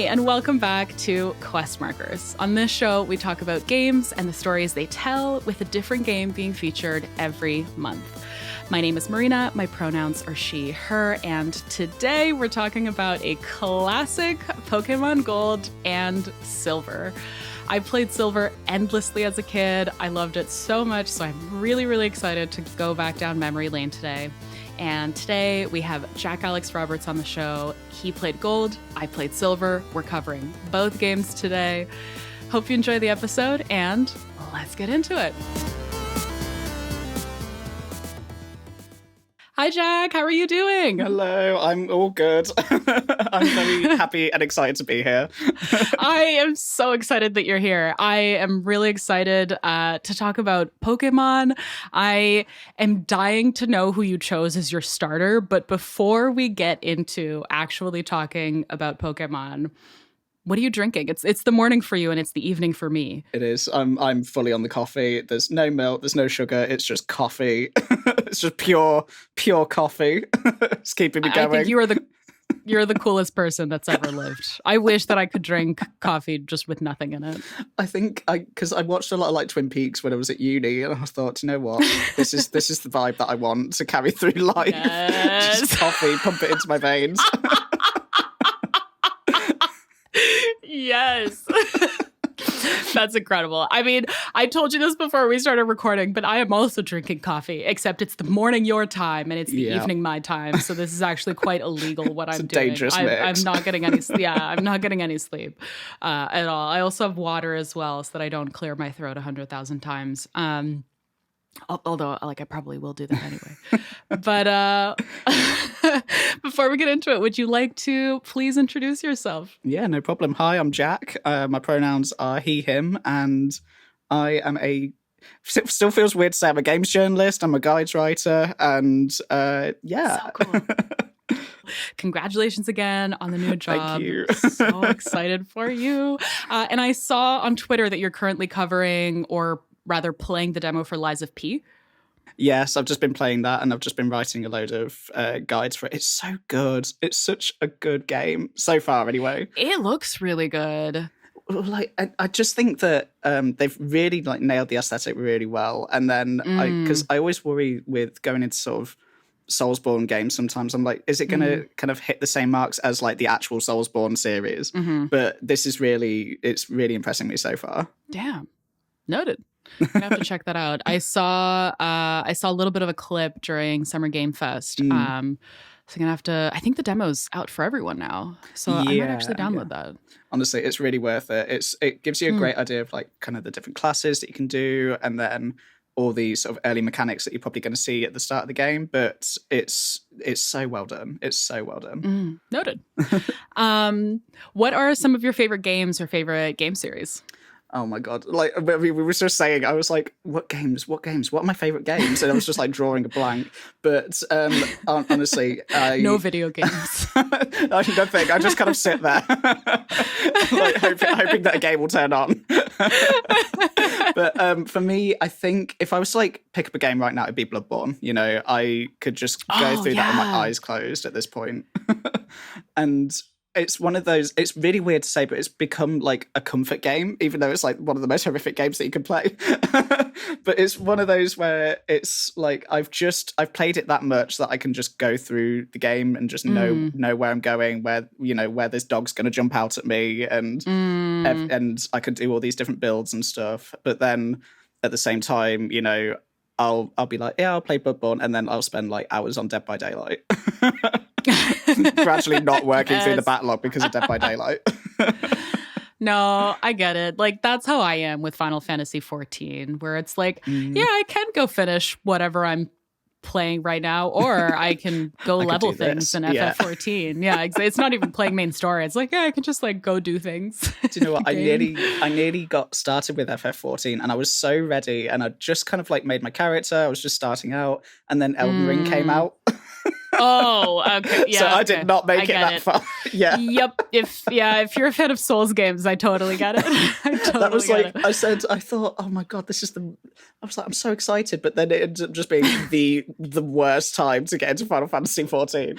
and welcome back to Quest Markers. On this show, we talk about games and the stories they tell, with a different game being featured every month. My name is Marina, my pronouns are she, her, and today we're talking about a classic Pokémon Gold and Silver. I played Silver endlessly as a kid. I loved it so much, so I'm really, really excited to go back down memory lane today. And today we have Jack Alex Roberts on the show. He played Gold, I played Silver. We're covering both games today. Hope you enjoy the episode, and let's get into it. Hi, Jack. How are you doing? Hello. I'm all good. I'm very happy and excited to be here. I am so excited that you're here. I am really excited to talk about Pokemon. I am dying to know who you chose as your starter. But before we get into actually talking about Pokemon, what are you drinking? It's the morning for you and it's the evening for me. It is. I'm fully on the coffee. There's no milk. There's no sugar. It's just coffee. It's just pure coffee. It's keeping me going. I think you're the coolest person that's ever lived. I wish that I could drink coffee just with nothing in it. I think because I watched a lot of like Twin Peaks when I was at uni, and I thought, you know what, this is the vibe that I want to carry through life. Yes. Just coffee, pump it into my veins. Yes. That's incredible. I mean, I told you this before we started recording, but I am also drinking coffee, except it's the morning your time and it's the evening my time. So this is actually quite illegal what I'm doing. Dangerous mix. I'm not getting any I'm not getting any sleep at all. I also have water as well so that I don't clear my throat 100,000 times. Although, I probably will do that anyway. But before we get into it, would you like to please introduce yourself? Yeah, no problem. Hi, I'm Jack. My pronouns are he, him, and I am still feels weird to say I'm a games journalist. I'm a guides writer, and yeah. So cool. Congratulations again on the new job. Thank you. So excited for you. And I saw on Twitter that you're currently covering, or rather playing, the demo for Lies of P. Yes, I've just been playing that, and I've just been writing a load of guides for it. It's so good. It's such a good game so far, anyway. It looks really good. I just think that they've really nailed the aesthetic really well. And then because I always worry with going into sort of Soulsborne games, sometimes I'm like, is it going to kind of hit the same marks as like the actual Soulsborne series? But this is it's really impressing me so far. Damn. Noted. I'm gonna have to check that out. I saw a little bit of a clip during Summer Game Fest. So I'm gonna have to. I think the demo's out for everyone now, so I might actually download that. Honestly, it's really worth it. It gives you a great idea of like kind of the different classes that you can do, and then all these sort of early mechanics that you're probably going to see at the start of the game. But it's so well done. It's so well done. Noted. What are some of your favorite games or favorite game series? Oh my God. Like, we were just saying, I was like, what games? What are my favorite games? And I was just like drawing a blank. But honestly, no video games. I don't think. I just kind of sit there, like hoping that a game will turn on. But for me, I think if I was to like pick up a game right now, it'd be Bloodborne. You know, I could just go through that with my eyes closed at this point. And it's one of those, it's really weird to say, but it's become like a comfort game, even though it's like one of the most horrific games that you can play. But it's one of those where it's like, I've played it that much that I can just go through the game and just know where I'm going, where this dog's going to jump out at me, and I can do all these different builds and stuff. But then at the same time, you know, I'll be like, yeah, I'll play Bloodborne, and then I'll spend like hours on Dead by Daylight. Gradually not working through the backlog because of Dead by Daylight. No, I get it. Like, that's how I am with Final Fantasy XIV, where it's like, yeah, I can go finish whatever I'm playing right now, or I can go level things in FF14. Yeah, it's not even playing main story. It's like, yeah, I can just like go do things. Do you know what? I nearly got started with FF14, and I was so ready, and I just kind of like made my character. I was just starting out, and then Elden Ring came out. Oh, okay. Yeah, so I did not make it that far. Yeah. Yep. If you're a fan of Souls games, I totally get it. That was like, I thought, oh my God, I was like, I'm so excited, but then it ended up just being the worst time to get into Final Fantasy XIV.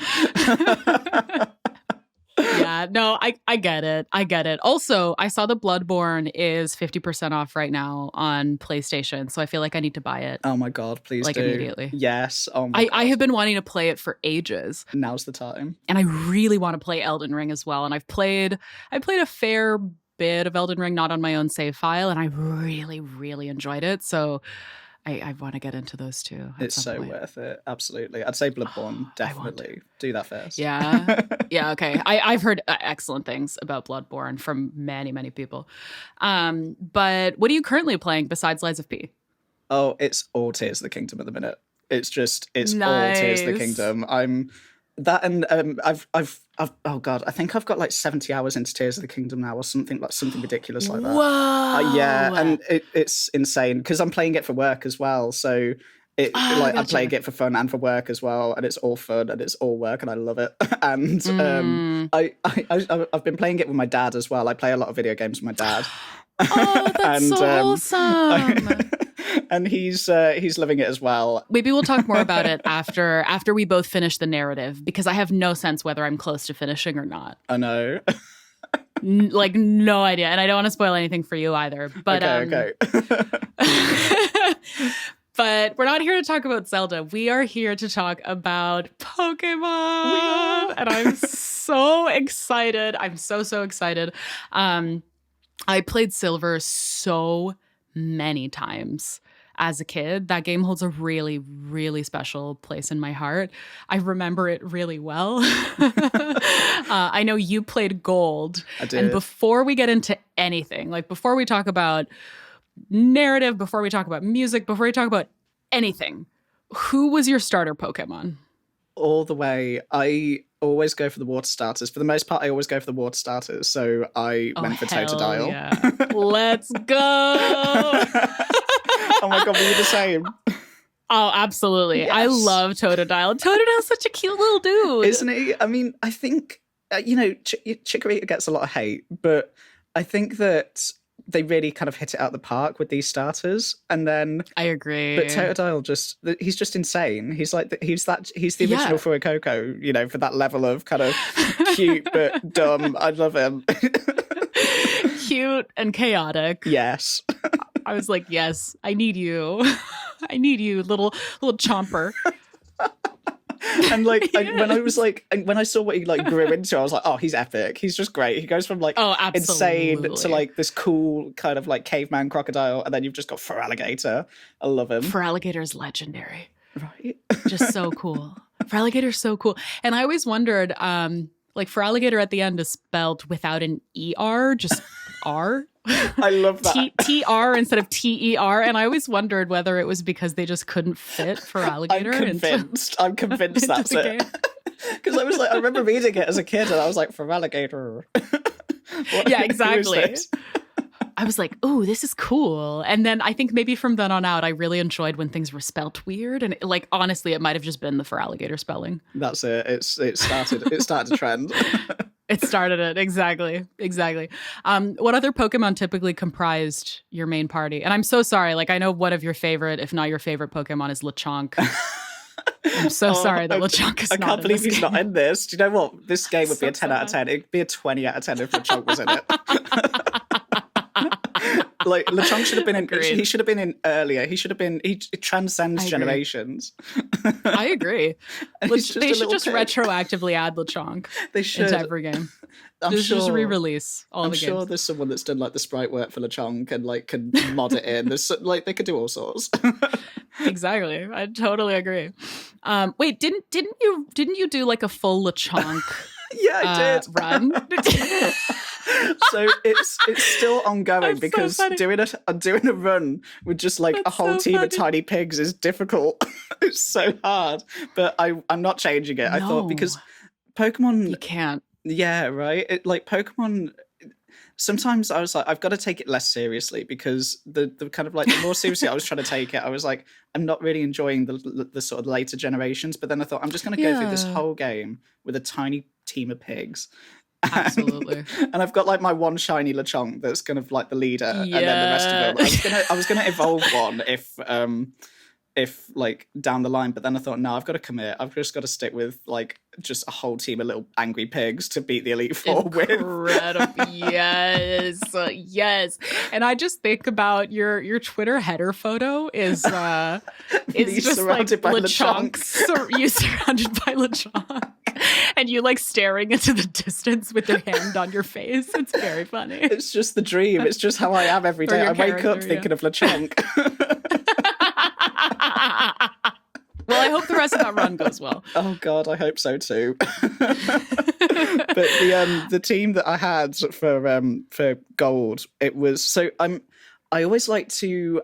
Yeah, Yeah, no, I get it. I get it. Also, I saw the Bloodborne is 50% off right now on PlayStation, so I feel like I need to buy it. Oh my God, please like do. Immediately. Yes. Oh my God. I have been wanting to play it for ages. Now's the time. And I really want to play Elden Ring as well. And I played a fair bit of Elden Ring, not on my own save file, and I really, really enjoyed it. So I want to get into those too. It's so worth it. Absolutely. I'd say Bloodborne, definitely. Do that first. Yeah. Yeah, okay. I've heard excellent things about Bloodborne from many, many people. But what are you currently playing besides Lies of P? Oh, it's all Tears of the Kingdom at the minute. It's nice. all Tears of the Kingdom. I've oh God, I think I've got like 70 hours into Tears of the Kingdom now, or something ridiculous like that. Whoa. Yeah, and it's insane because I'm playing it for work as well. So I'm playing it for fun and for work as well, and it's all fun and it's all work, and I love it. And I've been playing it with my dad as well. I play a lot of video games with my dad. Oh, that's so awesome. And he's loving it as well. Maybe we'll talk more about it after we both finish the narrative, because I have no sense whether I'm close to finishing or not. I know. Like, no idea. And I don't want to spoil anything for you either. But okay. But we're not here to talk about Zelda. We are here to talk about Pokemon. And I'm so excited. I'm so excited. I played Silver so many times as a kid. That game holds a really, really special place in my heart. I remember it really well. I know you played Gold. I did. And before we get into anything, like before we talk about narrative, before we talk about music, before we talk about anything, who was your starter Pokemon? All the way. I always go for the water starters. For the most part, I always go for the water starters. So I went for Totodile. Yeah. Let's go. Oh my God, were you the same? Oh, absolutely. Yes. I love Totodile. Totodile's such a cute little dude. Isn't he? I mean, I think, Chikorita gets a lot of hate, but I think that they really kind of hit it out the park with these starters. And then I agree. But Totodile he's just insane. He's like he's the original Fuecoco, for that level of kind of cute but dumb. I love him. Cute and chaotic. Yes. I was like, yes, I need you. I need you, little chomper. And when I saw what he grew into, I was like, oh, he's epic. He's just great. He goes from insane to this cool kind of caveman crocodile, and then you've just got Feraligatr. I love him. Feraligator's legendary. Right. Just so cool. Feraligator's so cool. And I always wondered, Feraligator at the end is spelled without an ER, just R. I love that. TR instead of TER. And I always wondered whether it was because they just couldn't fit Feraligator. I'm convinced that's it. Because I remember reading it as a kid and I was like, Feraligator. Yeah, exactly. I was like, oh, this is cool. And then I think maybe from then on out, I really enjoyed when things were spelt weird. And honestly, it might have just been the Feraligator spelling. That's it. It started a trend. It started it. Exactly. What other Pokemon typically comprised your main party? And I'm so sorry. I know one of your favorite, if not your favorite Pokemon is Lechonk. I'm so sorry that Lechonk is not in this game. I can't believe he's not in this. Do you know what? This game would be a 10 out of 10. It'd be a 20 out of 10 if Lechonk was in it. Lechonk should have been in. He should have been in earlier. He transcends generations. I agree. They should just retroactively add Lechonk. They should into every game. I'm sure. Just re-release all the games. I'm sure there's someone that's done the sprite work for Lechonk and can mod it in. There's they could do all sorts. Exactly. I totally agree. Wait, didn't you do a full Lechonk? Yeah, I did. Run. So it's still ongoing because doing a run with just a whole team of tiny pigs is difficult. It's so hard, but I'm not changing it. I thought because Pokemon, you can't. Yeah, right. Pokemon. Sometimes I was like, I've got to take it less seriously because the kind of the more seriously I was trying to take it, I was like, I'm not really enjoying the sort of later generations. But then I thought I'm just going to go through this whole game with a tiny team of pigs. Absolutely. And I've got my one shiny Lechonk that's kind of the leader, and then the rest of them. I was gonna evolve one if like down the line, but then I thought, no, I've got to commit. I've just got to stick with like just a whole team of little angry pigs to beat the Elite Four with. Incredible. Yes. Yes. And I just think about your Twitter header photo is just surrounded like by LeChonk. You surrounded by LeChonk. And you like staring into the distance with your hand on your face. It's very funny. It's just the dream. It's just how I am every day. I wake up thinking of LeChonk. Well, I hope the rest of that run goes well. Oh God, I hope so too. But the team that I had for gold, it was so I always like to,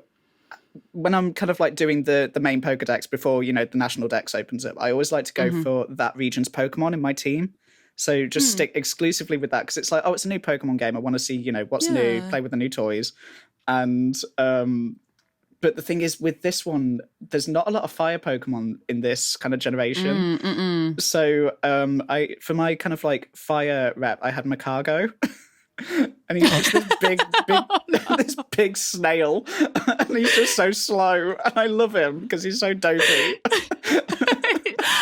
when I'm kind of like doing the main Pokedex before, you know, the national dex opens up, I always like to go for that region's Pokemon in my team. So just stick exclusively with that, because it's like, oh, it's a new Pokemon game. I want to see, you know, what's new, play with the new toys. And but the thing is, with this one, there's not a lot of fire Pokemon in this kind of generation. So I, for my kind of like fire rep, I had Macargo. And he's just this big this big snail, and he's just so slow, and I love him because he's so dopey.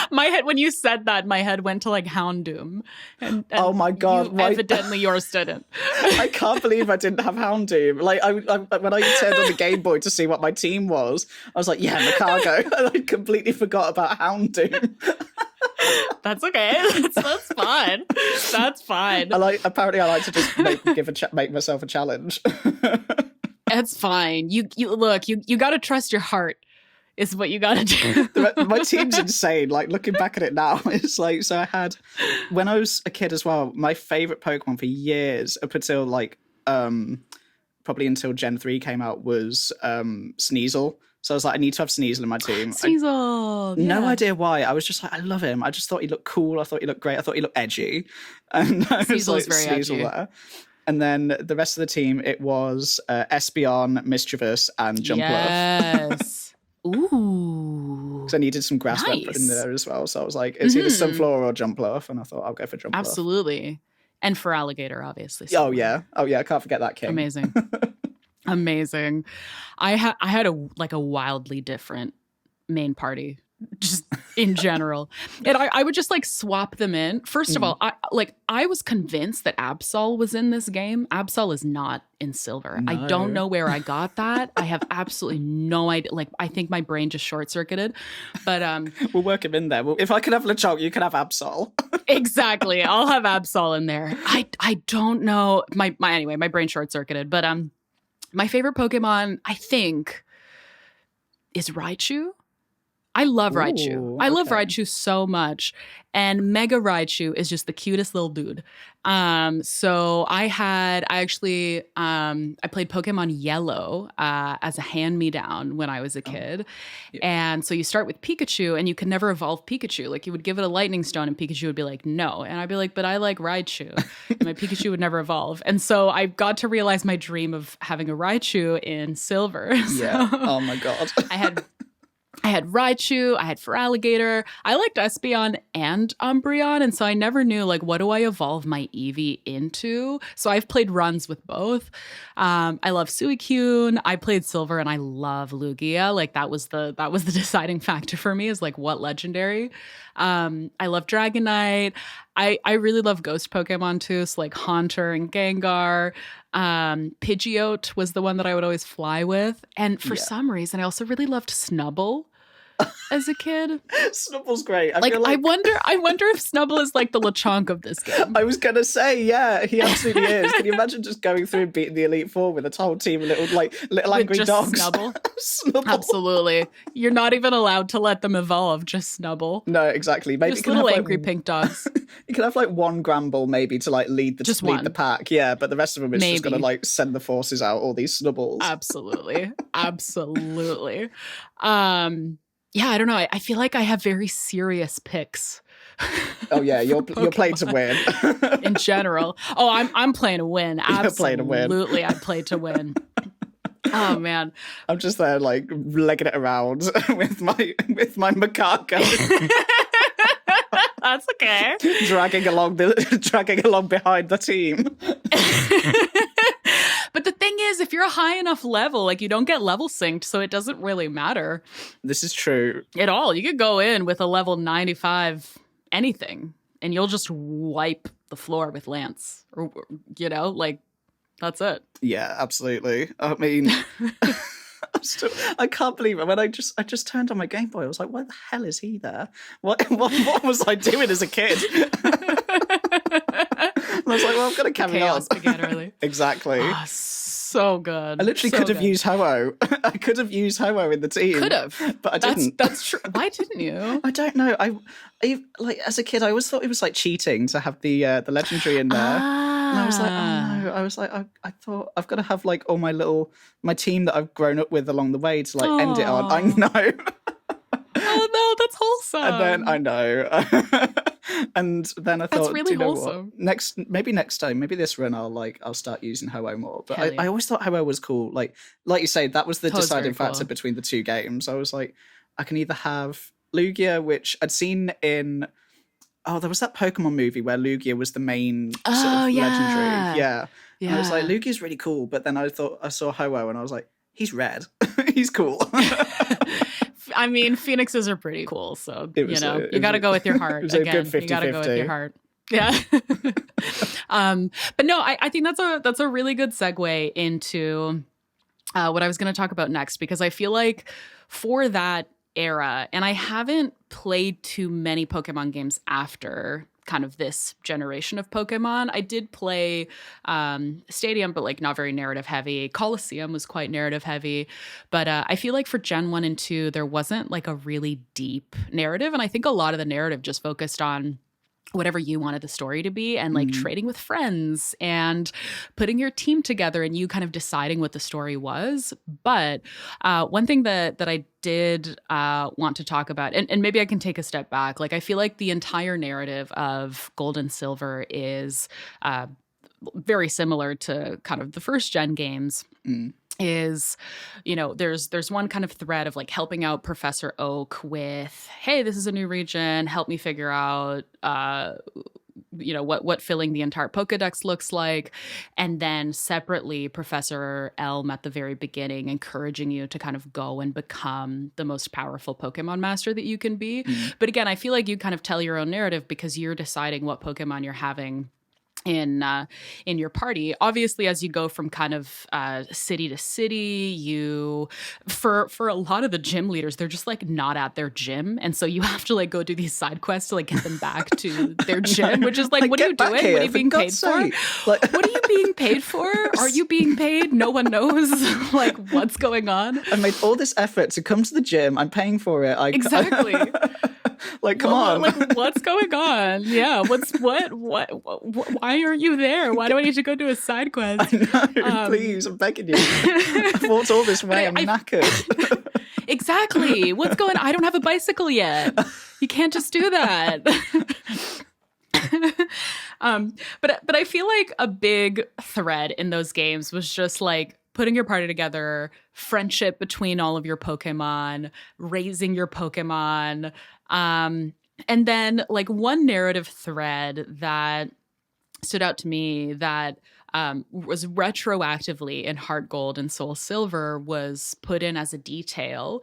My head, when you said that, my head went to like Houndoom, and oh my God, evidently yours didn't. I can't believe I didn't have Houndoom. Like I when I turned on the Game Boy to see what my team was, I was like, yeah, Macargo, and I completely forgot about Houndoom. That's okay. That's fine. That's fine. Apparently I like to just make myself a challenge. That's fine. You look, you got to trust your heart is what you got to do. My team's insane. Like looking back at it now, it's like, so I had, when I was a kid as well, my favorite Pokemon for years up until like probably until Gen 3 came out was Sneasel. So I was like, I need to have Sneasel in my team. Sneasel! No idea why. I was just like, I love him. I just thought he looked cool. I thought he looked great. I thought he looked edgy. And I was like, very Sneasel edgy. there. And then the rest of the team, it was Espeon, Mischievous, and Jumpluff. Yes. Ooh. Because I needed some grass in there as well. So I was like, it's either Sunflower or Jumpluff. And I thought, I'll go for Jumpluff. Absolutely. And for Alligator, obviously. Oh, yeah. I can't forget that king. Amazing. Amazing. I had a wildly different main party, just in general, and I would just like swap them in. First of all, I was convinced that Absol was in this game. Absol is not in Silver. No. I don't know where I got that. I have absolutely no idea. Like, I think my brain just short circuited. But we'll work him in there. If I can have LeChonk, you can have Absol. Exactly. I'll have Absol in there. I don't know. Anyway, my brain short circuited. But my favorite Pokemon, I think, is Raichu. I love Raichu. I love Raichu so much. And Mega Raichu is just the cutest little dude. So I played Pokemon Yellow as a hand-me-down when I was a kid. Yeah. And so you start with Pikachu, and you can never evolve Pikachu. Like, you would give it a lightning stone, and Pikachu would be like, no. And I'd be like, but I like Raichu. And my Pikachu would never evolve. And so I got to realize my dream of having a Raichu in Silver. Yeah. Oh my God. I had Raichu, I had Feraligatr, I liked Espeon and Umbreon, and so I never knew, like, what do I evolve my Eevee into? So I've played runs with both. I love Suicune, I played Silver, and I love Lugia. Like, that was the deciding factor for me, is like, what legendary? I love Dragonite. I really love ghost Pokemon too, so like Haunter and Gengar. Pidgeot was the one that I would always fly with. And for some reason, I also really loved Snubbull as a kid. Snubbull's great. I wonder if Snubbull is like the LeChonk of this game. I was going to say, yeah, he absolutely is. Can you imagine just going through and beating the Elite Four with a whole team of little angry dogs? Snubbull? Snubbull. Absolutely. You're not even allowed to let them evolve, just Snubbull. No, exactly. Maybe just little angry pink dogs. You can have like one Gramble maybe to like lead the pack. Yeah, but the rest of them is just going to like send the forces out, all these Snubballs. Absolutely. Absolutely. Yeah, I don't know. I feel like I have very serious picks. Oh yeah, you're playing to win. In general. Oh, I'm playing to win. Absolutely. You're playing to win. Absolutely, I play to win. Oh man. I'm just there like legging it around with my macaco. That's okay. dragging along behind the team. But the thing is, if you're a high enough level, like you don't get level synced, so it doesn't really matter. This is true. At all. You could go in with a level 95 anything, and you'll just wipe the floor with Lance. Or, you know, like, that's it. Yeah, absolutely. I mean... I can't believe it. When I just turned on my Game Boy, I was like, why the hell is he there? What was I doing as a kid? And I was like, well, I've got to carry Chaos on. began early. Exactly. Oh, so good. I literally could have used Ho-Oh. I could have used Ho-Oh in the team. Could have. But I didn't. That's true. Why didn't you? I don't know. I like as a kid, I always thought it was like cheating to have the legendary in there. And I was like, oh no. I was like, I thought I've got to have like all my team that I've grown up with along the way to like end it on. I know. Oh no, that's wholesome. And then I know. And then I thought, that's really wholesome. Maybe next time, maybe this run I'll start using Ho-Oh more. But yeah. I always thought Ho-Oh was cool. Like you say, that was the deciding factor cool. between the two games. I was like, I can either have Lugia, which I'd seen in there was that Pokemon movie where Lugia was the main sort of legendary. Yeah. And I was like, Lugia's really cool, but then I saw Ho-Oh and I was like, he's red. He's cool. I mean, phoenixes are pretty cool, so you got to go with your heart. It was again. a good 50-50. You got to go with your heart. Yeah. But no, I think that's a really good segue into what I was going to talk about next, because I feel like for that era, and I haven't played too many Pokemon games after kind of this generation of Pokemon. I did play Stadium, but like not very narrative heavy. Coliseum was quite narrative heavy, but I feel like for Gen 1 and 2, there wasn't like a really deep narrative. And I think a lot of the narrative just focused on whatever you wanted the story to be, and like trading with friends and putting your team together and you kind of deciding what the story was. But one thing that I did want to talk about, and maybe I can take a step back, like I feel like the entire narrative of Gold and Silver is very similar to kind of the first gen games. Is, there's one kind of thread of like helping out Professor Oak with, hey, this is a new region, help me figure out what filling the entire Pokedex looks like. And then separately, Professor Elm at the very beginning encouraging you to kind of go and become the most powerful Pokemon master that you can be. But again, I feel like you kind of tell your own narrative because you're deciding what Pokemon you're having in your party. Obviously, as you go from kind of city to city, you for a lot of the gym leaders, they're just like not at their gym, and so you have to like go do these side quests to like get them back to their gym, which is like what are you doing? What are you being paid for? Like, what are you being paid for? Are you being paid? No one knows like what's going on. I made all this effort to come to the gym. I'm paying for it. Exactly. Like, come on. Like, what's going on? Yeah. What? Why aren't you there? Why do I need to go do a side quest? I know. Please, I'm begging you. I've walked all this way. I'm knackered. Exactly. What's going on? I don't have a bicycle yet. You can't just do that. But I feel like a big thread in those games was just like putting your party together, friendship between all of your Pokemon, raising your Pokemon. And then like one narrative thread that stood out to me that was retroactively in Heart Gold and Soul Silver was put in as a detail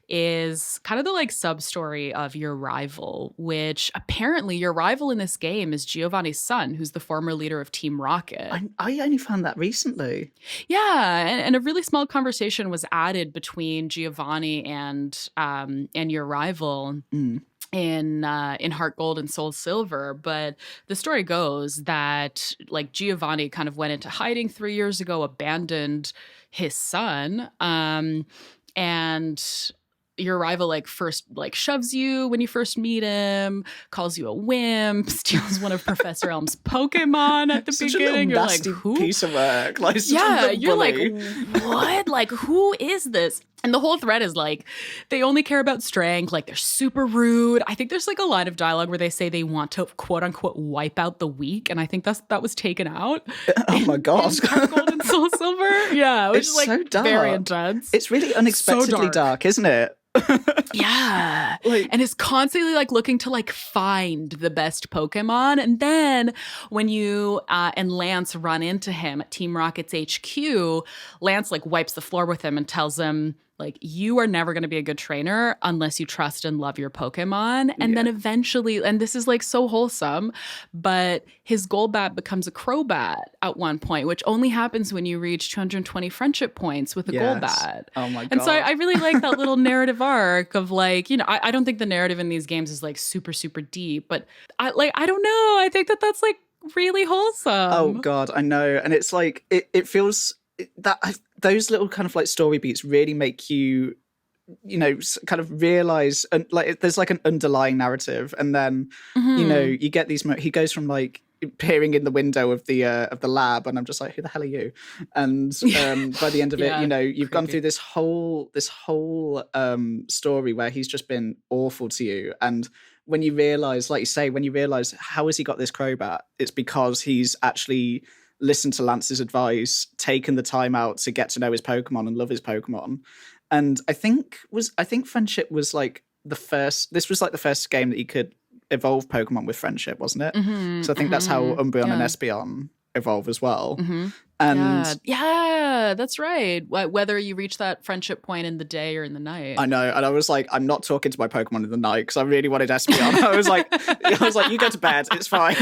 is kind of the like sub story of your rival, which apparently your rival in this game is Giovanni's son, who's the former leader of Team Rocket. I only found that recently. Yeah, and a really small conversation was added between Giovanni and your rival. In Heart Gold and Soul Silver, but the story goes that like Giovanni kind of went into hiding 3 years ago, abandoned his son, and your rival like first like shoves you when you first meet him, calls you a wimp, steals one of Professor Elm's Pokemon at the beginning. You're like, who? Piece of work. Like, yeah, you're bully. Like, what? Like, who is this? And the whole thread is like, they only care about strength. Like, they're super rude. I think there's like a line of dialogue where they say they want to quote unquote wipe out the weak. And I think that was taken out. Oh my God. In Gold and Soul Silver. Yeah. Which It's is like so dark. very intense. It's really unexpectedly So dark, isn't it? Yeah. Like, and is constantly like looking to like find the best Pokemon. And then when you and Lance run into him at Team Rocket's HQ, Lance like wipes the floor with him and tells him, like, you are never going to be a good trainer unless you trust and love your Pokemon. And then eventually, and this is like so wholesome, but his Golbat becomes a Crobat at one point, which only happens when you reach 220 friendship points with a Golbat. Oh my God. And so I really like that little narrative arc of like, you know, I don't think the narrative in these games is like super, super deep, but I don't know. I think that's like really wholesome. Oh God, I know. And it's like, it feels that those little kind of like story beats really make you, you know, kind of realize, and like there's like an underlying narrative, and then you know you get these. He goes from like peering in the window of the lab, and I'm just like, who the hell are you? And by the end of it, you know, you've gone through this whole story where he's just been awful to you, and when you realize, like you say, when you realize how has he got this Crobat, it's because he's actually listened to Lance's advice, taken the time out to get to know his Pokemon and love his Pokemon. And I think Friendship was like this was like the first game that you could evolve Pokemon with Friendship, wasn't it? So I think that's how Umbreon and Espeon evolve as well. And yeah, that's right. Whether you reach that friendship point in the day or in the night. I know. And I was like, I'm not talking to my Pokemon in the night because I really wanted Espeon. I was like, you go to bed. It's fine.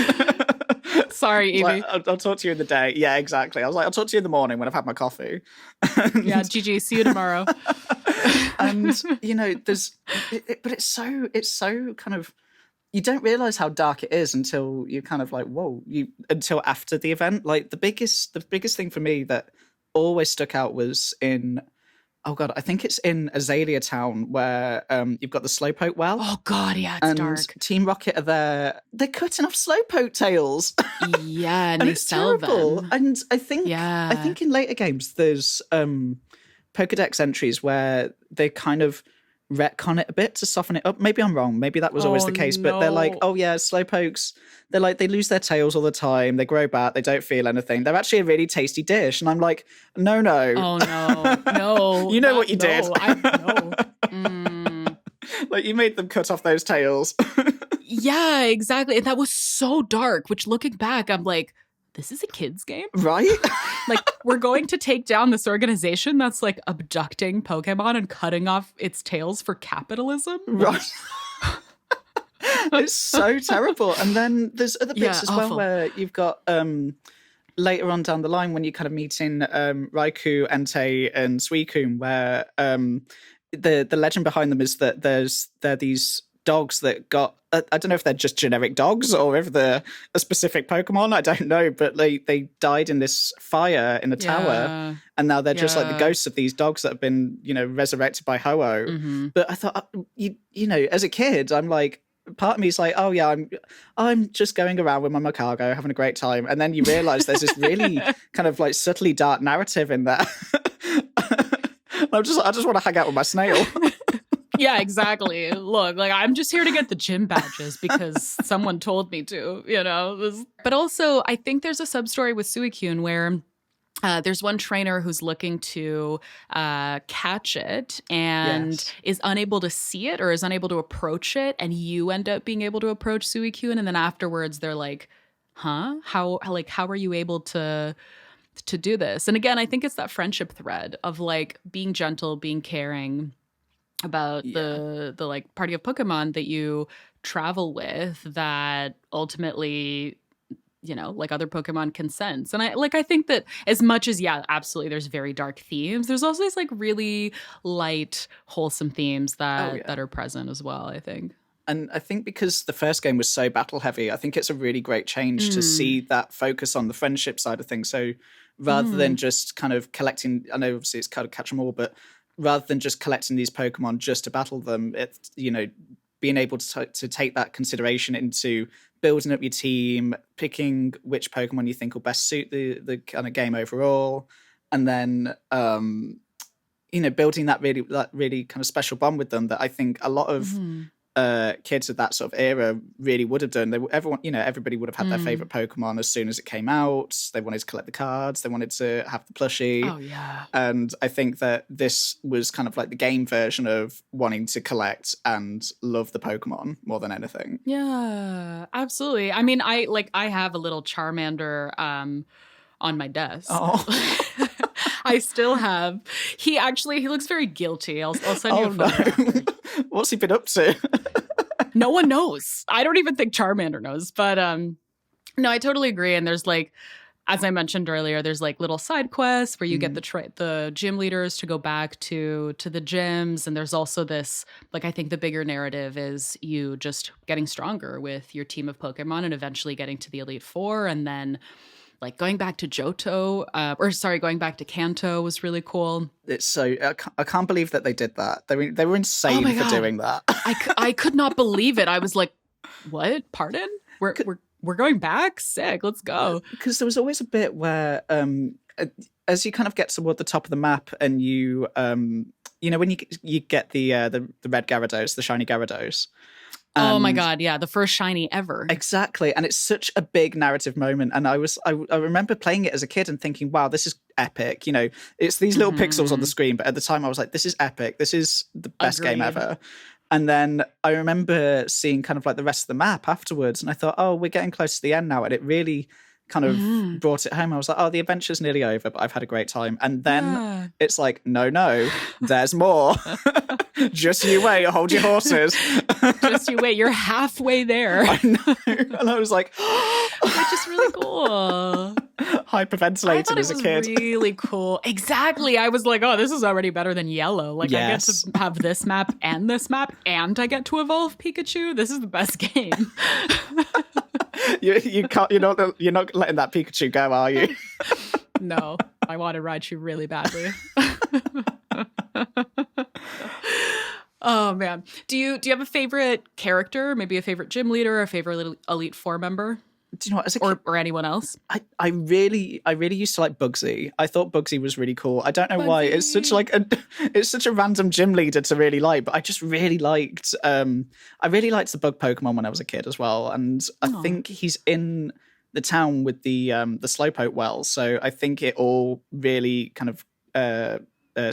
Sorry, Evie. Like, I'll talk to you in the day. Yeah, exactly. I was like, I'll talk to you in the morning when I've had my coffee. Yeah, GG. See you tomorrow. And you know, but it's so kind of, you don't realize how dark it is until you kind of like, whoa, until after the event. Like the biggest thing for me that always stuck out was in, oh God, I think it's in Azalea Town where you've got the Slowpoke well. Oh God, yeah, it's dark. Team Rocket are there. They're cutting off Slowpoke tails. Yeah, and and they it's sell terrible. them. And I think in later games there's Pokedex entries where they kind of retcon it a bit to soften it up. Maybe I'm wrong. Maybe that was always the case. But they're like, oh yeah, Slowpokes, they're like, they lose their tails all the time. They grow back. They don't feel anything. They're actually a really tasty dish. And I'm like, no. Oh no. You know what you did. I know. Like you made them cut off those tails. Yeah, exactly. And that was so dark, which looking back, I'm like, this is a kid's game? Right? Like, we're going to take down this organization that's like abducting Pokemon and cutting off its tails for capitalism? Right. It's so terrible. And then there's other bits as well where you've got later on down the line when you're kind of meeting Raikou, Entei, and Suicune, where the legend behind them is that they're these dogs that got, I don't know if they're just generic dogs or if they're a specific Pokemon, I don't know, but they died in this fire in a tower, and now they're just like the ghosts of these dogs that have been, you know, resurrected by Ho-Oh. But I thought, you know, as a kid, I'm like, part of me is like, oh yeah, I'm just going around with my Macago having a great time, and then you realize there's this really kind of like subtly dark narrative in there. I just want to hang out with my snail. Yeah, exactly. Look, like I'm just here to get the gym badges because someone told me to, you know. But also, I think there's a sub-story with Suicune where there's one trainer who's looking to catch it and is unable to see it or is unable to approach it, and you end up being able to approach Suicune, and then afterwards they're like, huh? How are you able to do this? And again, I think it's that friendship thread of like being gentle, being caring about the like party of Pokemon that you travel with that ultimately, you know, like other Pokemon can sense. And I think that as much as, yeah, absolutely, there's very dark themes, there's also these like really light, wholesome themes that are present as well, I think. And I think because the first game was so battle heavy, I think it's a really great change to see that focus on the friendship side of things. So rather than just kind of collecting, I know obviously it's kind of catch 'em all, but rather than just collecting these Pokemon just to battle them, it's, you know, being able to take that consideration into building up your team, picking which Pokemon you think will best suit the kind of game overall, and then building that really kind of special bond with them that I think a lot of kids of that sort of era really would have done. Everybody would have had their favorite Pokemon as soon as it came out. They wanted to collect the cards. They wanted to have the plushie. Oh, yeah. And I think that this was kind of like the game version of wanting to collect and love the Pokemon more than anything. Yeah, absolutely. I mean, I have a little Charmander on my desk. Oh. I still have. He looks very guilty. I'll send you a photo. No. What's he been up to? No one knows. I don't even think Charmander knows. But no, I totally agree. And there's like, as I mentioned earlier, there's like little side quests where you get the gym leaders to go back to the gyms. And there's also this, like, I think the bigger narrative is you just getting stronger with your team of Pokemon and eventually getting to the Elite Four. And then like going back to going back to Kanto was really cool. It's so I can't believe that they did that. They were insane for doing that. I could not believe it. I was like, "What? Pardon? We're going back? Sick. Let's go." Because there was always a bit where, as you kind of get toward the top of the map, and you when you get the red Gyarados, the shiny Gyarados. Oh my God, yeah, the first shiny ever. Exactly, and it's such a big narrative moment. And I remember playing it as a kid and thinking, wow, this is epic. It's these little pixels on the screen, but at the time I was like, this is epic. This is the best game ever. And then I remember seeing kind of like the rest of the map afterwards, and I thought, oh, we're getting close to the end now. And it really kind of brought it home. I was like, oh, the adventure's nearly over, but I've had a great time. And then it's like, no, there's more. Just you wait, hold your horses. Just you wait, you're halfway there. I know. And I was like, which is really cool. Hyperventilating as a kid. Really cool. Exactly. I was like, oh, this is already better than yellow. Like, yes. I get to have this map, and I get to evolve Pikachu. This is the best game. You can't. You're not letting that Pikachu go, are you? No, I want to Raichu really badly. Oh man, do you have a favorite character? Maybe a favorite gym leader, a favorite Elite Four member? Do you know what? As a kid, or anyone else? I really used to like Bugsy. I thought Bugsy was really cool. I don't know why. It's such a random gym leader to really like, but I just really liked. I really liked the bug Pokemon when I was a kid as well, and I think he's in the town with the Slowpoke well. So I think it all really kind of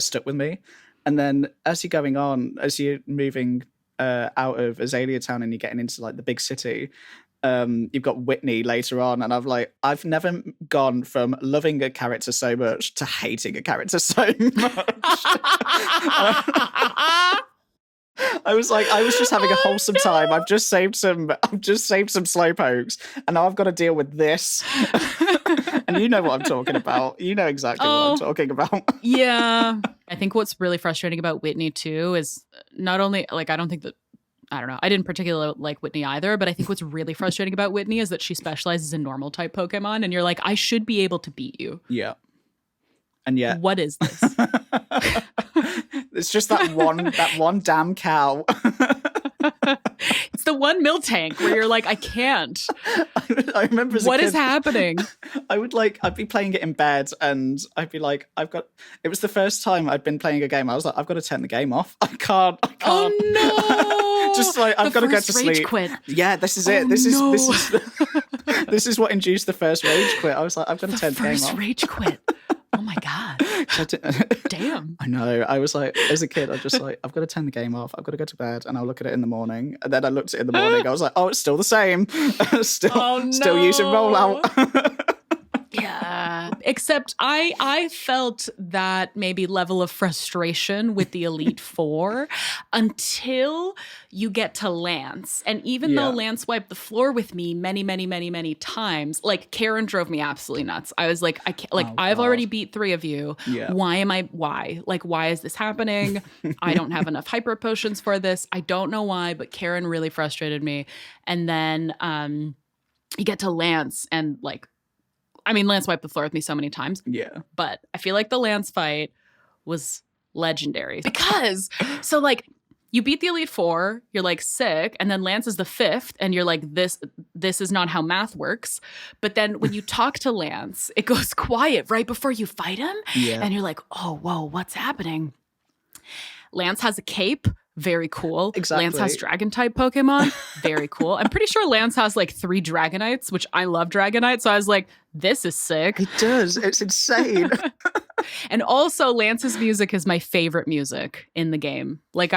stuck with me. And then as you're moving out of Azalea Town and you're getting into like the big city. You've got Whitney later on, and I've never gone from loving a character so much to hating a character so much. I was just having a wholesome time. I've just saved some Slowpokes, and now I've got to deal with this. And you know what I'm talking about. You know exactly what I'm talking about. Yeah. I think what's really frustrating about Whitney too is not only like I don't know. I didn't particularly like Whitney either, but I think what's really frustrating about Whitney is that she specializes in normal type Pokemon, and you're like, I should be able to beat you. Yeah. And yet, what is this? It's just that one damn cow. It's the one Miltank where you're like, I can't. I remember as a what kid, is happening? I'd be playing it in bed, and I'd be like, it was the first time I'd been playing a game. I was like, I've got to turn the game off. I can't. Oh no. Just like I've got to go to sleep. Quit. Yeah, this is it. This is what induced the first rage quit. I was like, I've got to turn the game off. First rage quit. Oh my God. Damn. I know. I was like, as a kid, I just like, I've got to turn the game off. I've got to go to bed, and I'll look at it in the morning. And then I looked at it in the morning. I was like, oh, it's still the same. Still using rollout. Yeah. Except I felt that maybe level of frustration with the Elite Four until you get to Lance. And even though Lance wiped the floor with me many, many, many, many times, like Karen drove me absolutely nuts. I was like, I can't, like, I've already beat 3 of you. Yeah. Why? Like, why is this happening? I don't have enough hyper potions for this. I don't know why, but Karen really frustrated me. And then you get to Lance and like, I mean, Lance wiped the floor with me so many times. Yeah. But I feel like the Lance fight was legendary. Because, so like, you beat the Elite Four, you're like sick, and then Lance is the 5th, and you're like, this is not how math works. But then when you talk to Lance, it goes quiet right before you fight him. Yeah. And you're like, oh, whoa, what's happening? Lance has a cape. Very cool. Exactly. Lance has dragon-type Pokemon. Very cool. I'm pretty sure Lance has like 3 Dragonites, which I love Dragonite. So I was like, this is sick. It does. It's insane. And also Lance's music is my favorite music in the game. Like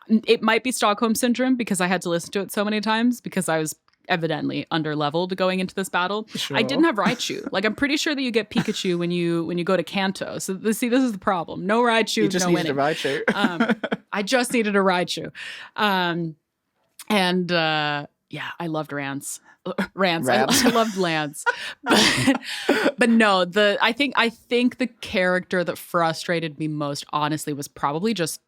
it might be Stockholm Syndrome because I had to listen to it so many times because I was evidently under-leveled going into this battle. Sure. I didn't have Raichu. Like, I'm pretty sure that you get Pikachu when you go to Kanto. So this is the problem. No Raichu, you just no needed winning. a Raichu. I just needed a Raichu. Yeah, I loved Rance. I loved Lance. But no, I think the character that frustrated me most, honestly, was probably just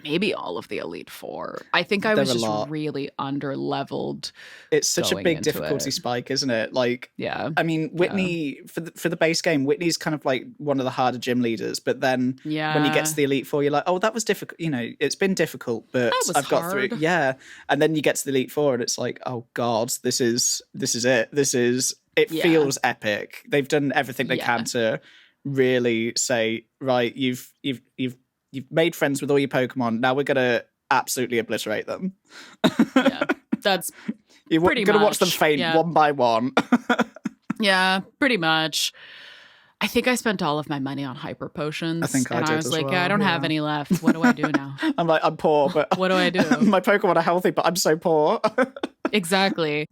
maybe all of the Elite Four. I think I was just really under-leveled. It's such a big difficulty spike, isn't it? Like, yeah. I mean, Whitney, for the base game, Whitney's kind of like one of the harder gym leaders, but then when you get to the Elite Four, you're like, oh, that was difficult. You know, it's been difficult, but I've got through it. Yeah. And then you get to the Elite Four and it's like, oh God, this is it. It feels epic. They've done everything they can to really say, right, you've made friends with all your Pokemon. Now we're going to absolutely obliterate them. Yeah, that's You're going to watch them faint one by one. Yeah, pretty much. I think I spent all of my money on hyper potions. I think I did was as like, well, I don't have any left. What do I do now? I'm like, I'm poor, but what do I do? My Pokemon are healthy, but I'm so poor. Exactly.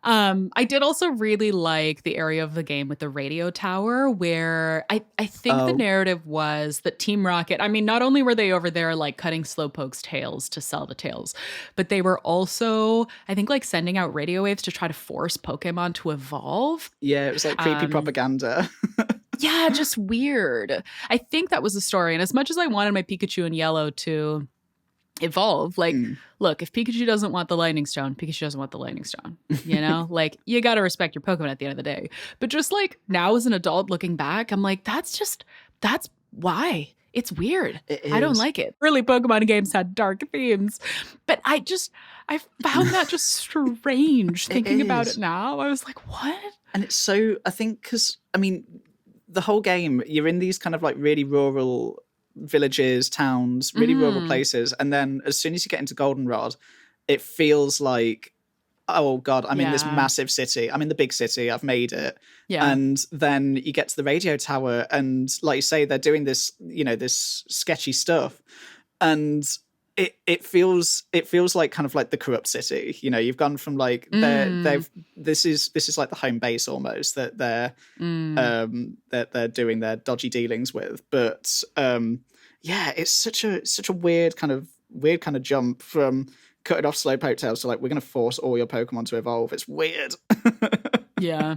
I did also really like the area of the game with the radio tower where I think the narrative was that Team Rocket, I mean, not only were they over there like cutting Slowpoke's tails to sell the tails, but they were also, I think, like sending out radio waves to try to force Pokemon to evolve. Yeah, it was like creepy propaganda. Yeah, just weird. I think that was the story. And as much as I wanted my Pikachu in yellow to evolve, like, look, if Pikachu doesn't want the lightning stone, Pikachu doesn't want the lightning stone, you know? Like, you got to respect your Pokemon at the end of the day. But just like now as an adult looking back, I'm like, that's why. It's weird. I don't like it. Early Pokemon games had dark themes, but I found that just strange thinking about it now. I was like, what? And it's so, I think, because, I mean, the whole game, you're in these kind of like really rural villages, towns, really rural places. And then as soon as you get into Goldenrod, it feels like, oh God, I'm in this massive city. I'm in the big city. I've made it. Yeah. And then you get to the radio tower and like you say, they're doing this, you know, this sketchy stuff. And it feels like kind of like the corrupt city. You know, you've gone from like this is like the home base almost that they're doing their dodgy dealings with. But it's such a weird kind of jump from cutting off Slowpoke tails to like we're going to force all your Pokemon to evolve. It's weird. Yeah,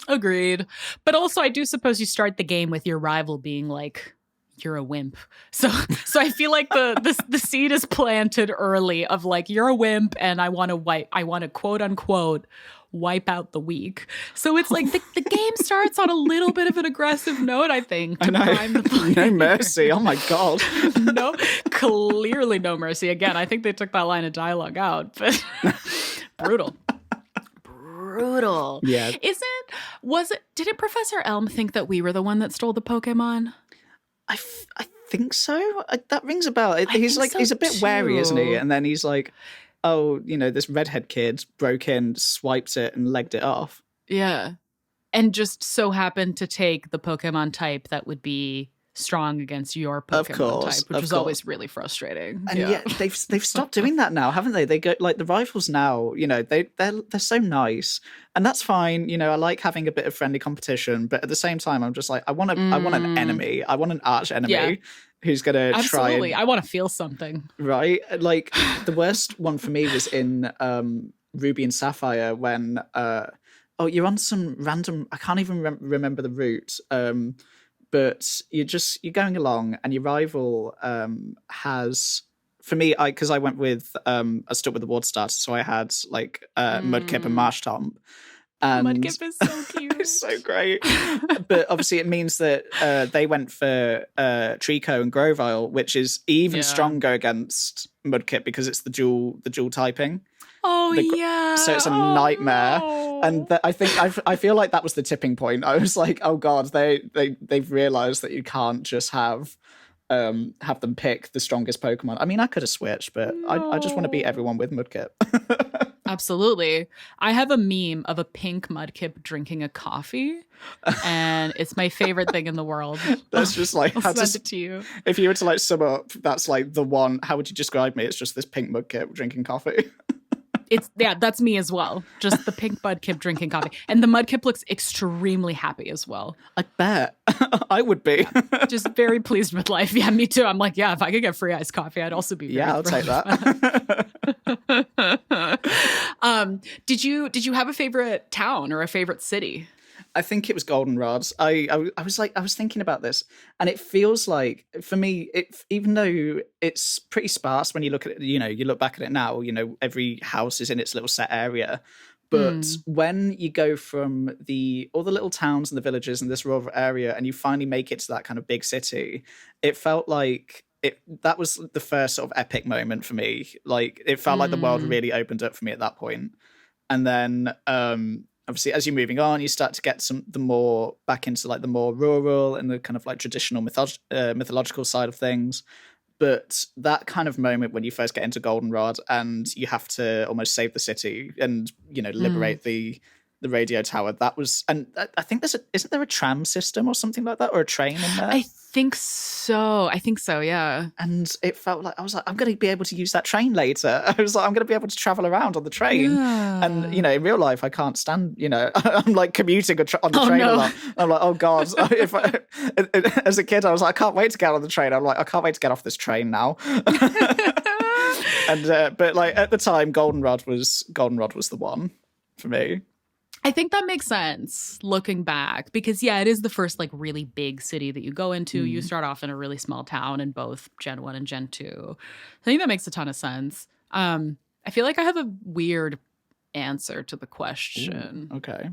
agreed. But also, I do suppose you start the game with your rival being like, you're a wimp. So I feel like the seed is planted early of like, you're a wimp and I want to quote unquote wipe out the weak. So it's like the game starts on a little bit of an aggressive note, I think, to prime the player. No mercy. Oh my God. No, clearly no mercy. Again, I think they took that line of dialogue out, but brutal. Yeah. Didn't Professor Elm think that we were the one that stole the Pokemon? I think so. That rings a bell. He's a bit wary, isn't he? And then he's like, oh, you know, this redhead kid broke in, swiped it and legged it off. Yeah. And just so happened to take the Pokemon type that would be strong against your Pokemon type, which was always really frustrating. And yet they've stopped doing that now, haven't they? They go like the rivals now, you know, they're so nice. And that's fine, you know, I like having a bit of friendly competition, but at the same time I'm just like I want an enemy. I want an arch enemy who's going to try. Absolutely. I want to feel something. Right? Like the worst one for me was in Ruby and Sapphire when you're on some random, I can't even remember the route. But you're going along and your rival has, for me, because I went with, I stuck with the water starter, so I had like Mudkip and Marshtomp. And Mudkip is so cute. It's so great. But obviously it means that they went for Trico and Grovyle, which is even stronger against Mudkip because it's the dual typing. Oh, yeah. So it's a nightmare. No. And I feel like that was the tipping point. I was like, oh God, they've realized that you can't just have have them pick the strongest Pokemon. I mean, I could have switched, but I just want to beat everyone with Mudkip. Absolutely. I have a meme of a pink Mudkip drinking a coffee, and it's my favorite thing in the world. That's just like, I'll send it to you. If you were to like sum up, that's like the one. How would you describe me? It's just this pink Mudkip drinking coffee. That's me as well. Just the pink Mudkip drinking coffee. And the Mudkip looks extremely happy as well. I bet. I would be. Yeah, just very pleased with life. Yeah, me too. I'm like, yeah, if I could get free iced coffee, I'd also be very I'll take that. Did you have a favorite town or a favorite city? I think it was Goldenrod. I was thinking about this, and it feels like, for me, even though it's pretty sparse when you look at it, you look back at it now, every house is in its little set area. But when you go from all the little towns and the villages in this rural area, and you finally make it to that kind of big city, it felt like that was the first sort of epic moment for me. Like, it felt like the world really opened up for me at that point. And then obviously, as you're moving on, you start to get the more back into like the more rural and the kind of like traditional mythological side of things. But that kind of moment when you first get into Goldenrod and you have to almost save the city and liberate the radio tower, that was, and I think isn't there a tram system or something like that, or a train in there? I think so, yeah. And it felt like, I was like, I'm going to be able to use that train later. I was like, I'm going to be able to travel around on the train. Yeah. And, in real life, I can't stand, I'm like commuting on the train a lot. I'm like, oh God. As a kid, I was like, I can't wait to get on the train. I'm like, I can't wait to get off this train now. And, but like at the time, Goldenrod was the one for me. I think that makes sense looking back, because it is the first like really big city that you go into. You start off in a really small town in both Gen 1 and Gen 2. I think that makes a ton of sense. I feel like I have a weird answer to the question. Ooh, okay.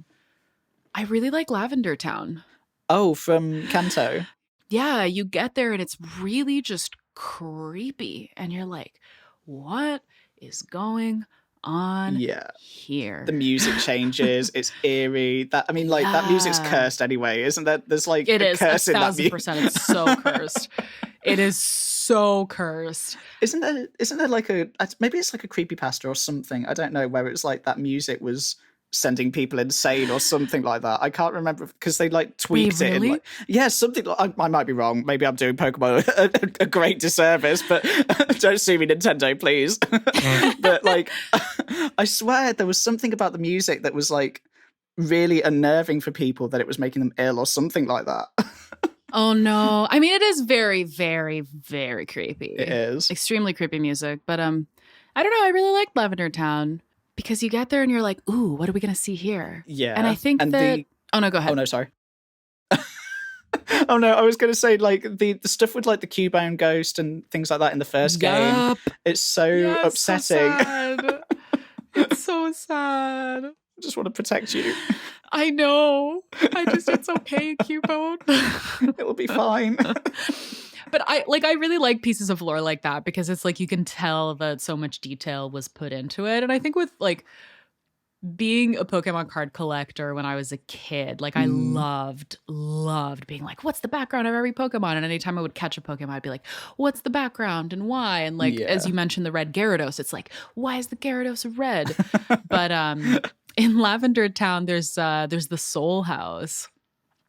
I really like Lavender Town. Oh, from Kanto. Yeah, you get there and it's really just creepy. And you're like, what is going on here? The music changes. It's eerie. That music's cursed anyway, isn't there? There's like it is curse 1,000%. It's so cursed. It is so cursed. Isn't there like maybe it's like a creepypasta or something? I don't know, where it's like that music was sending people insane or something like that. I can't remember, because they like tweaked it. Really? Something like, I might be wrong. Maybe I'm doing Pokemon a great disservice, but don't sue me, Nintendo, please. But like, I swear there was something about the music that was like really unnerving for people, that it was making them ill or something like that. Oh no. I mean, it is very, very, very creepy. It is. Extremely creepy music. But I don't know, I really like Lavender Town. Because you get there and you're like, ooh, what are we going to see here? Yeah. And I think oh, no, go ahead. Oh, no, sorry. Oh, no, I was going to say, like, the stuff with, like, the Cubone ghost and things like that in the first game. It's so upsetting. So sad. It's so sad. I just want to protect you. I know. It's okay, Cubone. It'll be fine. But I really like pieces of lore like that, because it's like you can tell that so much detail was put into it. And I think with like being a Pokemon card collector when I was a kid, like I loved being like, what's the background of every Pokemon? And anytime I would catch a Pokemon, I'd be like, what's the background and why? And like, as you mentioned, the red Gyarados, it's like, why is the Gyarados red? But in Lavender Town, there's the Soul House,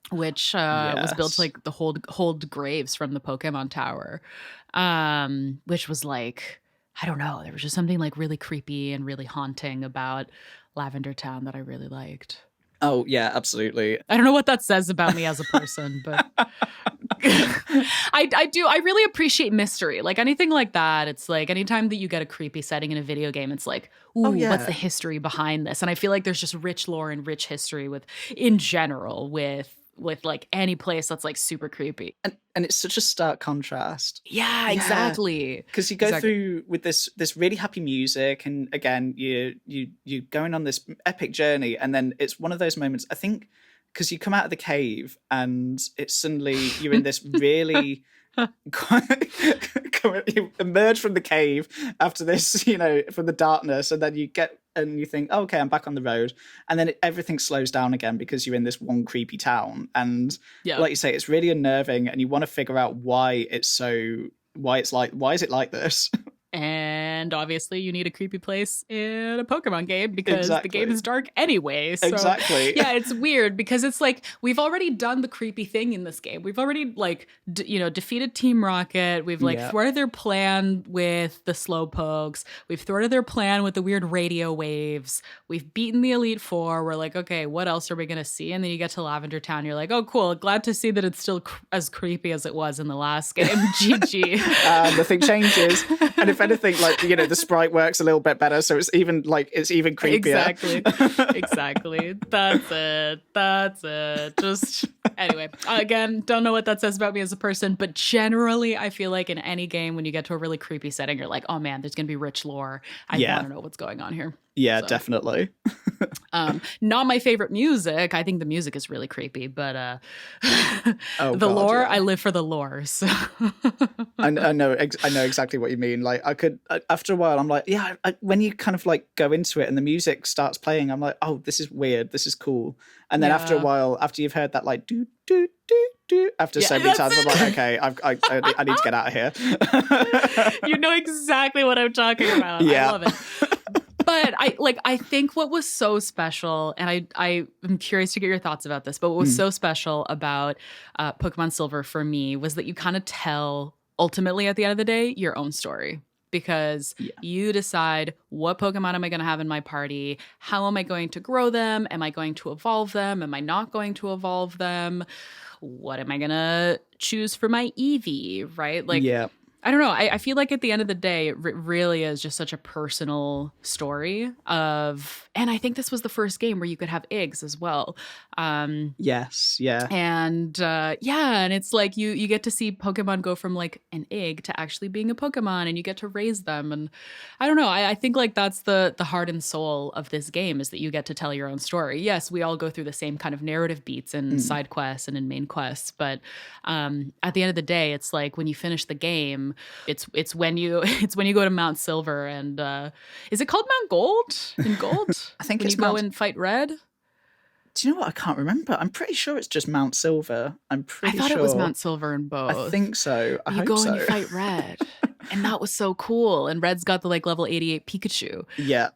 which was built to like hold graves from the Pokemon Tower, which was like, I don't know, there was just something like really creepy and really haunting about Lavender Town that I really liked. Oh yeah, absolutely. I don't know what that says about me as a person, but I really appreciate mystery. Like anything like that, it's like anytime that you get a creepy setting in a video game, it's like, ooh, what's the history behind this? And I feel like there's just rich lore and rich history in general with like any place that's like super creepy. And it's such a stark contrast. Yeah, exactly. Because you go through with this really happy music, and again, you're going on this epic journey, and then it's one of those moments, I think, because you come out of the cave and it's suddenly you're in this really you emerge from the cave after this, from the darkness, and then you get and you think, oh, okay, I'm back on the road, and then everything slows down again because you're in this one creepy town, and like you say, it's really unnerving, and you want to figure out why is it like this. And obviously you need a creepy place in a Pokemon game because the game is dark anyway. So exactly. Yeah, it's weird because it's like we've already done the creepy thing in this game. We've already like defeated Team Rocket. We've like thwarted their plan with the Slowpokes. We've thwarted their plan with the weird radio waves. We've beaten the Elite Four. We're like, okay, what else are we going to see? And then you get to Lavender Town. You're like, oh, cool. Glad to see that it's still as creepy as it was in the last game. GG. Nothing changes. And if anything, like, the sprite works a little bit better, so it's even creepier. Exactly. That's it. Just anyway, again, don't know what that says about me as a person, but generally I feel like in any game when you get to a really creepy setting, you're like, oh man, there's gonna be rich lore. I want to know what's going on here. Yeah, so. Definitely. Not my favorite music. I think the music is really creepy, but lore, I live for the lore. So. I know exactly what you mean. Like after a while, I'm like, when you kind of like go into it and the music starts playing, I'm like, oh, this is weird. This is cool. And then after a while, after you've heard that like do do do do, after so many times, I'm like, okay, I need to get out of here. You know exactly what I'm talking about. Yeah. I love it. But I think what was so special, and I am curious to get your thoughts about this, but what was so special about Pokemon Silver for me was that you kind of tell, ultimately at the end of the day, your own story. Because you decide, what Pokemon am I going to have in my party? How am I going to grow them? Am I going to evolve them? Am I not going to evolve them? What am I going to choose for my Eevee, right? Like, I don't know. I feel like at the end of the day, it really is just such a personal story of, and I think this was the first game where you could have eggs as well. Yes, yeah. And and it's like you get to see Pokemon go from like an egg to actually being a Pokemon, and you get to raise them. And I don't know. I think like that's the heart and soul of this game, is that you get to tell your own story. Yes, we all go through the same kind of narrative beats in side quests and in main quests, but at the end of the day, it's like when you finish the game, it's when you go to Mount Silver, and is it called Mount Gold in Gold? I think when it's you go and fight Red. Do you know what? I can't remember. I'm pretty sure it's just Mount Silver. I thought it was Mount Silver in both. I think so. You go and you fight Red. And that was so cool. And Red's got the like level 88 Pikachu. Yeah.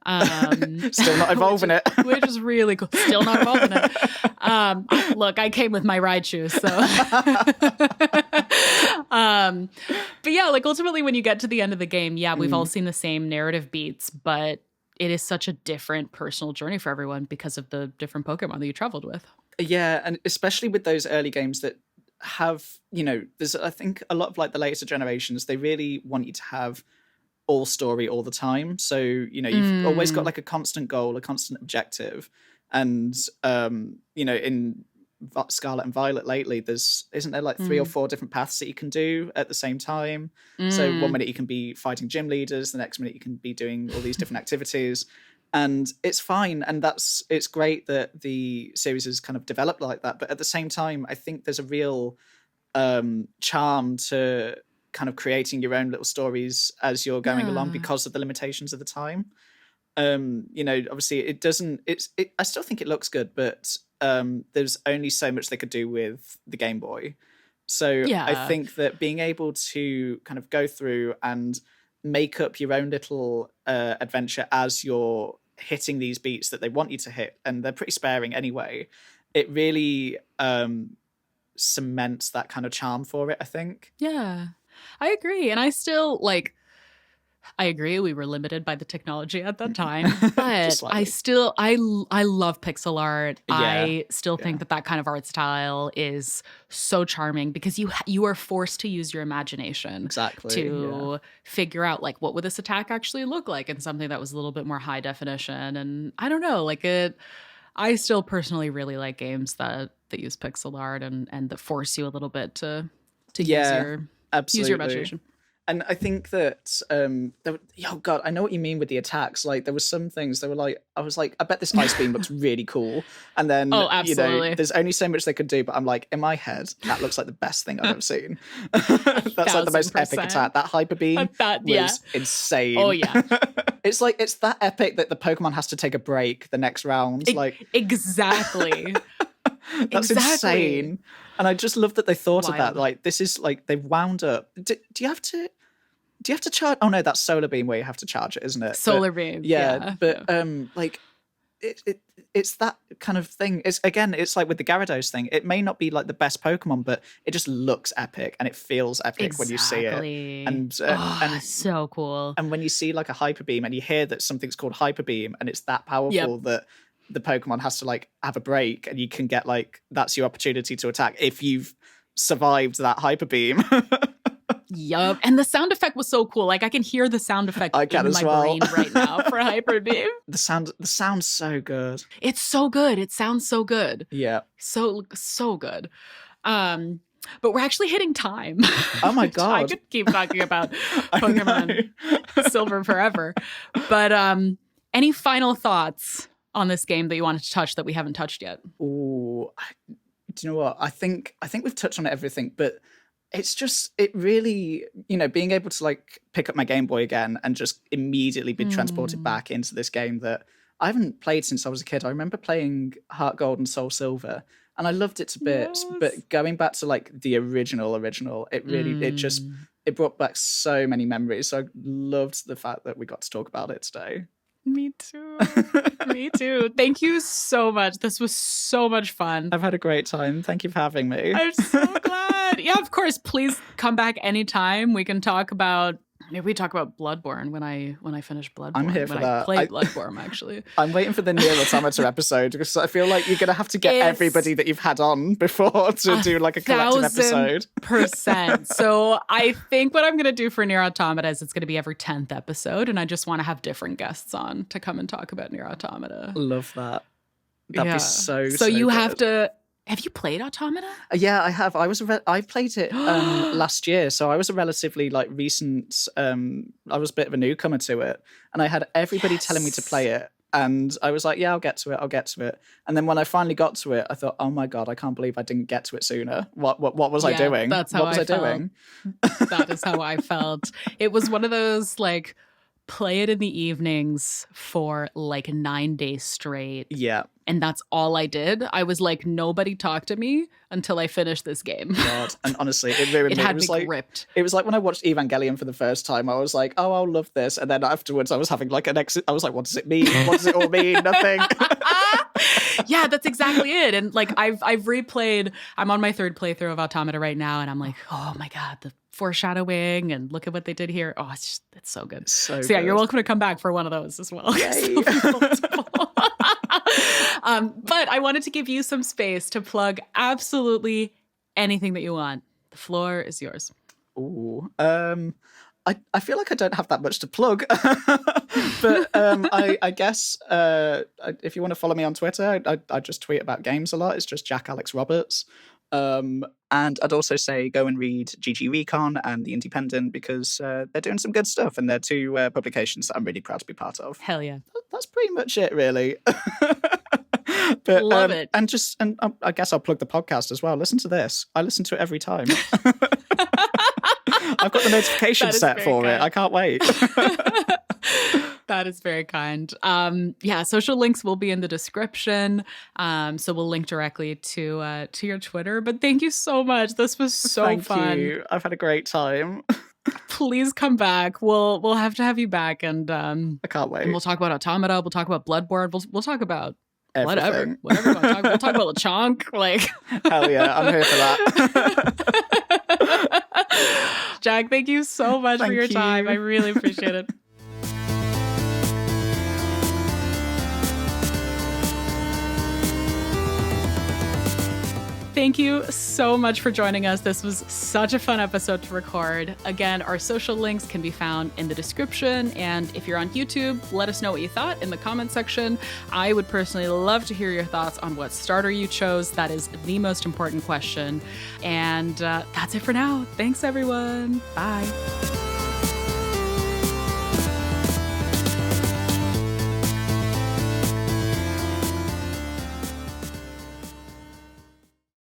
Still not evolving it. Which is really cool. Still not evolving it. Look, I came with my Raichu, so. But yeah, like ultimately when you get to the end of the game, we've all seen the same narrative beats, but it is such a different personal journey for everyone because of the different Pokemon that you traveled with. Yeah, and especially with those early games that have, there's, I think, a lot of like the later generations, they really want you to have all story all the time. So, you've always got like a constant goal, a constant objective. And, in Scarlet and Violet lately, isn't there like 3 or 4 different paths that you can do at the same time? So 1 minute you can be fighting gym leaders, the next minute you can be doing all these different activities, and it's fine. And it's great that the series is kind of developed like that. But at the same time, I think there's a real charm to kind of creating your own little stories as you're going along because of the limitations of the time. Obviously I still think it looks good, but there's only so much they could do with the Game Boy. So I think that being able to kind of go through and make up your own little adventure as you're hitting these beats that they want you to hit, and they're pretty sparing anyway, it really cements that kind of charm for it, I think. Yeah, I agree. And I still I agree, we were limited by the technology at that time, but I love pixel art. Yeah, I still think that kind of art style is so charming because you are forced to use your imagination to figure out like what would this attack actually look like in something that was a little bit more high definition. And I don't know, I still personally really like games that use pixel art and that force you a little bit to use your imagination. And I think that oh god, I know what you mean with the attacks. Like there was some things that were like, I was like, I bet this ice beam looks really cool. And then there's only so much they could do, but I'm like, in my head, that looks like the best thing I've ever seen. That's like the most epic attack. That hyper beam was insane. Oh yeah. It's like it's that epic that the Pokemon has to take a break the next round. Exactly. That's insane. And I just love that they thought of that. Like this is like they've wound up. Do you have to charge? Oh no, that's solar beam where you have to charge it, isn't it? Solar beam. Yeah. But like it's that kind of thing. It's like with the Gyarados thing. It may not be like the best Pokemon, but it just looks epic and it feels epic when you see it. And so cool. And when you see like a hyper beam and you hear that something's called hyper beam and it's that powerful that the Pokemon has to like have a break, and you can get like that's your opportunity to attack if you've survived that hyper beam. Yup. And the sound effect was so cool. Like I can hear the sound effect in my brain right now for hyper beam. The sound's so good. It's so good. It sounds so good. Yeah. So good. But we're actually hitting time. Oh my god. I could keep talking about Pokemon Silver forever. But any final thoughts on this game that you wanted to touch that we haven't touched yet? Oh, do you know what? I think we've touched on everything, but it really, being able to like pick up my Game Boy again and just immediately be transported back into this game that I haven't played since I was a kid. I remember playing Heart Gold and Soul Silver and I loved it to bits, but going back to like the original, it really, it brought back so many memories. So I loved the fact that we got to talk about it today. Me too. Me too. Thank you so much. This was so much fun. I've had a great time. Thank you for having me. I'm so glad. Yeah, of course. Please come back anytime. We can talk about maybe we talk about Bloodborne when I finish Bloodborne. I'm here for that. I play Bloodborne, actually. I'm waiting for the Nier Automata episode because I feel like you're going to have to get everybody that you've had on before to do like a collective episode. 1,000%. So I think what I'm going to do for Nier Automata is it's going to be every 10th episode, and I just want to have different guests on to come and talk about Nier Automata. Love that. That'd be so you good. have to... Have you played Automata? Yeah, I have. I played it last year, so I was a relatively like recent. I was a bit of a newcomer to it, and I had everybody telling me to play it, and I was like, "Yeah, I'll get to it." And then when I finally got to it, I thought, "Oh my god, I can't believe I didn't get to it sooner. What was I doing? That's how I felt. That is how I felt. It was one of those like play it in the evenings for like 9 days straight. Yeah. And that's all I did. I was like, nobody talked to me until I finished this game. God. And honestly, it ruined me. It had me gripped. It was like when I watched Evangelion for the first time, I was like, oh, I'll love this. And then afterwards, I was having like I was like, what does it mean? What does it all mean? Nothing. Yeah, that's exactly it. And like I've replayed, I'm on my third playthrough of Automata right now. And I'm like, oh my God, the foreshadowing and look at what they did here. Oh, it's so good. So yeah, you're welcome to come back for one of those as well. But I wanted to give you some space to plug absolutely anything that you want. The floor is yours. Ooh. I feel like I don't have that much to plug, but I guess if you want to follow me on Twitter, I just tweet about games a lot. It's just Jack Alex Roberts. And I'd also say go and read GG Recon and The Independent because they're doing some good stuff and they're two publications that I'm really proud to be part of. Hell yeah. That's pretty much it, really. But, love it. And I guess I'll plug the podcast as well. Listen to this. I listen to it every time. I've got the notification set for it. I can't wait. That is very kind. Yeah, social links will be in the description. So we'll link directly to your Twitter. But thank you so much. This was so fun. Thank you. I've had a great time. Please come back. We'll have to have you back, and I can't wait. And we'll talk about Automata. We'll talk about Bloodborne. We'll talk about everything. Whatever you want to talk about. We'll talk about LeChonk. Like, hell yeah, I'm here for that. Jack, thank you so much for your time. I really appreciate it. Thank you so much for joining us. This was such a fun episode to record. Again, our social links can be found in the description. And if you're on YouTube, let us know what you thought in the comment section. I would personally love to hear your thoughts on what starter you chose. That is the most important question. And that's it for now. Thanks, everyone. Bye.